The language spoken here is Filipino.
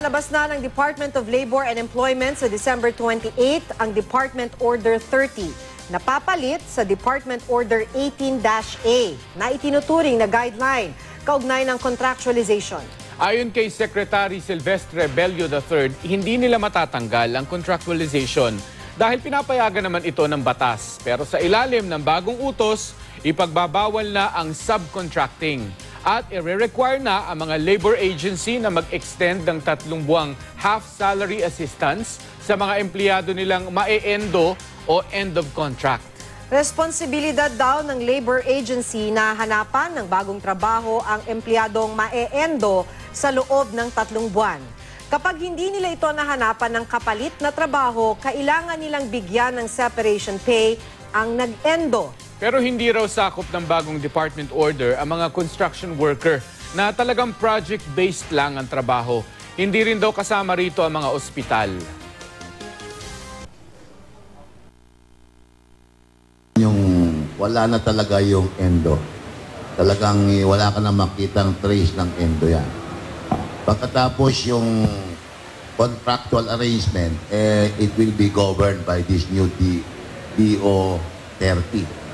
Labas na ng Department of Labor and Employment sa December 28 ang Department Order 30 na papalit sa Department Order 18-A na itinuturing na guideline kaugnay ng contractualization. Ayon kay Secretary Silvestre Bello III, hindi nila matatanggal ang contractualization dahil pinapayagan naman ito ng batas. Pero sa ilalim ng bagong utos, ipagbabawal na ang subcontracting at i-require na ang mga labor agency na mag-extend ng 3 buwang half-salary assistance sa mga empleyado nilang mae-endo o end of contract. Responsibilidad daw ng labor agency na hanapan ng bagong trabaho ang empleyadong mae-endo sa loob ng 3 buwan. Kapag hindi nila ito nahanapan ng kapalit na trabaho, kailangan nilang bigyan ng separation pay ang nag-endo. Pero hindi raw sakop ng bagong department order ang mga construction worker na talagang project-based lang ang trabaho. Hindi rin daw kasama rito ang mga ospital. Yung wala na talaga yung endo. Talagang wala ka na makitang trace ng endo yan. Pagkatapos yung contractual arrangement, it will be governed by this new DO 30.